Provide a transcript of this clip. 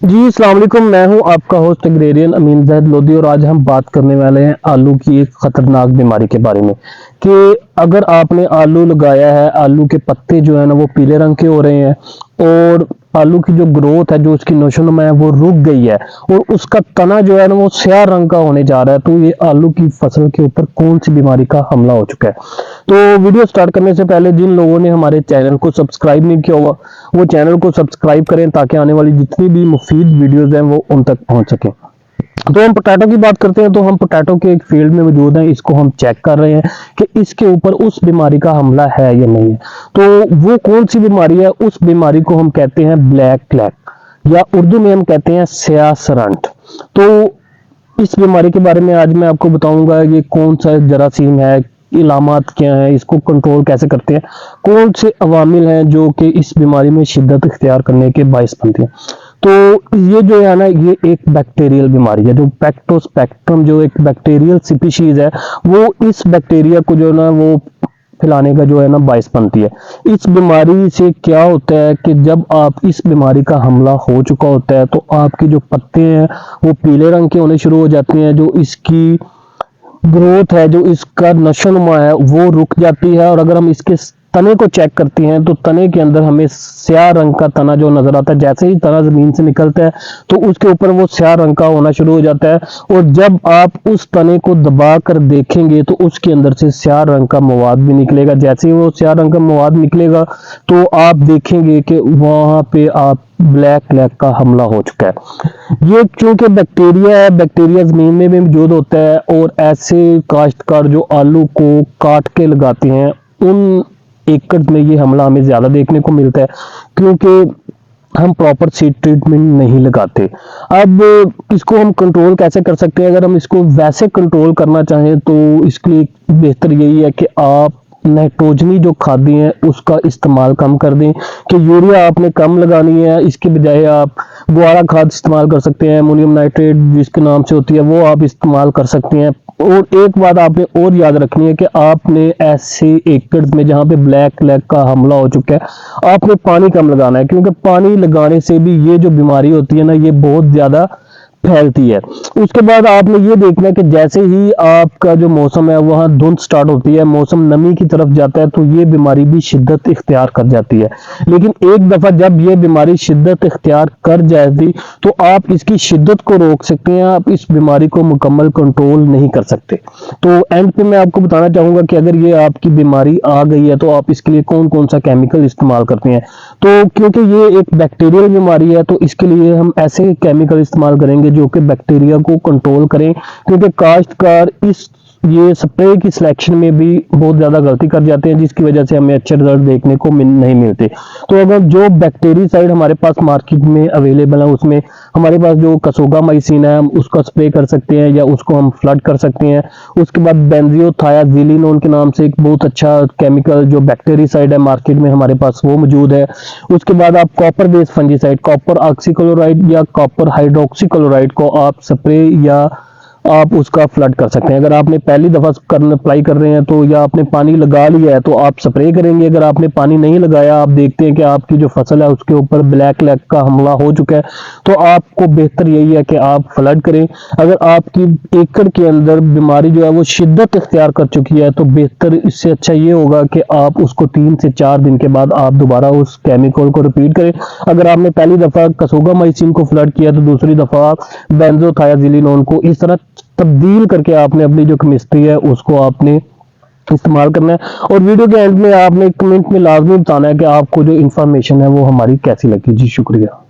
जी अस्सलाम वालेकुम। मैं हूं आपका होस्ट एग्रेरियन अमीन ज़ैद लोधी और आज हम बात करने वाले हैं आलू की एक ख़तरनाक बीमारी के बारे में कि अगर आपने आलू लगाया है, आलू के पत्ते जो है ना वो पीले रंग के हो रहे हैं और आलू की जो ग्रोथ है, जो उसकी नशोनुमा है वो रुक गई है और उसका तना जो है ना वो स्याह रंग का होने जा रहा है, तो ये आलू की फसल के ऊपर कौन सी बीमारी का हमला हो चुका है। तो वीडियो स्टार्ट करने से पहले जिन लोगों ने हमारे चैनल को सब्सक्राइब नहीं किया हुआ वो चैनल को सब्सक्राइब करें ताकि आने वाली जितनी भी मुफीद वीडियोस हैं वो उन तक पहुंच सके। तो हम पोटैटो की बात करते हैं, तो हम पोटैटो के एक फील्ड में मौजूद हैं, इसको हम चेक कर रहे हैं कि इसके ऊपर उस बीमारी का हमला है या नहीं है। तो वो कौन सी बीमारी है, उस बीमारी को हम कहते हैं ब्लैक लैग या उर्दू में हम कहते हैं स्याह सरंट। तो इस बीमारी के बारे में आज मैं आपको बताऊंगा ये कौन सा जरासीम है, इलामात क्या है, इसको कंट्रोल कैसे करते हैं, कौन से अवामिल हैं जो कि इस बीमारी में शिद्दत इख्तियार करने के बायस बनते हैं। तो ये जो है ना ये एक बैक्टीरियल बीमारी है, जो पैक्टोस्पेक्ट्रम जो एक बैक्टीरियल स्पीशीज है वो इस बैक्टीरिया को जो है ना वो फैलाने का जो है ना बायस बनती है। इस बीमारी से क्या होता है कि जब आप इस बीमारी का हमला हो चुका होता है तो आपके जो पत्ते हैं वो पीले रंग के होने शुरू हो जाते हैं, जो इसकी ग्रोथ है, जो इसका नशोनुमा है वो रुक जाती है। और अगर हम इसके तने को चेक करते हैं तो तने के अंदर हमें स्याह रंग का तना जो नजर आता है, जैसे ही तना जमीन से निकलता है तो उसके ऊपर वो स्याह रंग का होना शुरू हो जाता है और जब आप उस तने को दबा कर देखेंगे तो उसके अंदर से स्याह रंग का मवाद भी निकलेगा। जैसे ही वो स्याह रंग का मवाद निकलेगा तो आप देखेंगे कि वहां पे आप ब्लैक लैग का हमला हो चुका है। ये चूंकि बैक्टीरिया है, बैक्टीरिया जमीन में भी मौजूद होता है और ऐसे काश्तकार जो आलू को काट के लगाते हैं उन एकड़ में ये हमला हमें ज्यादा देखने को मिलता है क्योंकि हम प्रॉपर सीड ट्रीटमेंट नहीं लगाते। अब इसको हम कंट्रोल कैसे कर सकते हैं? अगर हम इसको वैसे कंट्रोल करना चाहें तो इसके लिए बेहतर यही है कि आप नाइट्रोजनी जो खादें हैं उसका इस्तेमाल कम कर दें कि यूरिया आपने कम लगानी है, इसके बजाय आप गुआरा खाद इस्तेमाल कर सकते हैं, अमोनियम नाइट्रेट जिसके नाम से होती है वो आप इस्तेमाल कर सकते हैं। और एक बात आपने और याद रखनी है कि आपने ऐसे एकड़ में जहां पे ब्लैक लैग का हमला हो चुका है आपने पानी कम लगाना है, क्योंकि पानी लगाने से भी ये जो बीमारी होती है ना ये बहुत ज्यादा फैलती है। उसके बाद आपने ये देखना है कि जैसे ही आपका जो मौसम है वहां धुंध स्टार्ट होती है, मौसम नमी की तरफ जाता है तो ये बीमारी भी शिद्दत इख्तियार कर जाती है। लेकिन एक दफा जब ये बीमारी शिद्दत इख्तियार कर जाएगी तो आप इसकी शिद्दत को रोक सकते हैं, आप इस बीमारी को मुकम्मल कंट्रोल नहीं कर सकते। तो एंड पे मैं आपको बताना चाहूंगा कि अगर ये आपकी बीमारी आ गई है तो आप इसके लिए कौन कौन सा केमिकल इस्तेमाल करते हैं। तो क्योंकि ये एक बैक्टीरियल बीमारी है तो इसके लिए हम ऐसे केमिकल इस्तेमाल करेंगे जो कि बैक्टीरिया को कंट्रोल करें, क्योंकि काश्तकार इस ये स्प्रे की सिलेक्शन में भी बहुत ज्यादा गलती कर जाते हैं जिसकी वजह से हमें अच्छे रिजल्ट देखने को नहीं मिलते। तो अगर जो बैक्टीरिसाइड हमारे पास मार्केट में अवेलेबल है उसमें हमारे पास जो कसोगामाइसिन है हम उसका स्प्रे कर सकते हैं या उसको हम फ्लड कर सकते हैं। उसके बाद बेंजियोथायाजिलिनोन के नाम से एक बहुत अच्छा केमिकल जो बैक्टीरिसाइड है मार्केट में हमारे पास वो मौजूद है। उसके बाद आप copper based fungicide, copper oxychloride या कॉपर हाइड्रोक्सीक्लोराइड को आप स्प्रे या आप उसका फ्लड कर सकते हैं। अगर आपने पहली दफा अप्लाई कर रहे हैं तो या आपने पानी लगा लिया है तो आप स्प्रे करेंगे, अगर आपने पानी नहीं लगाया आप देखते हैं कि आपकी जो फसल है उसके ऊपर ब्लैक लैग का हमला हो चुका है तो आपको बेहतर यही है कि आप फ्लड करें। अगर आपकी एकड़ के अंदर बीमारी जो है वो शिद्दत इख्तियार कर चुकी है तो बेहतर इससे अच्छा ये होगा कि आप उसको 3 से 4 दिन के बाद आप दोबारा उस केमिकल को रिपीट करें। अगर आपने पहली दफा कसोगामाइसिन को फ्लड किया तो दूसरी दफा बेंजोथायाजिलिनोन को इस तरह तब्दील करके आपने अपनी जो केमिस्ट्री है उसको आपने इस्तेमाल करना है। और वीडियो के एंड में आपने कमेंट में लाजमी बताना है कि आपको जो इंफॉर्मेशन है वो हमारी कैसी लगी। जी शुक्रिया।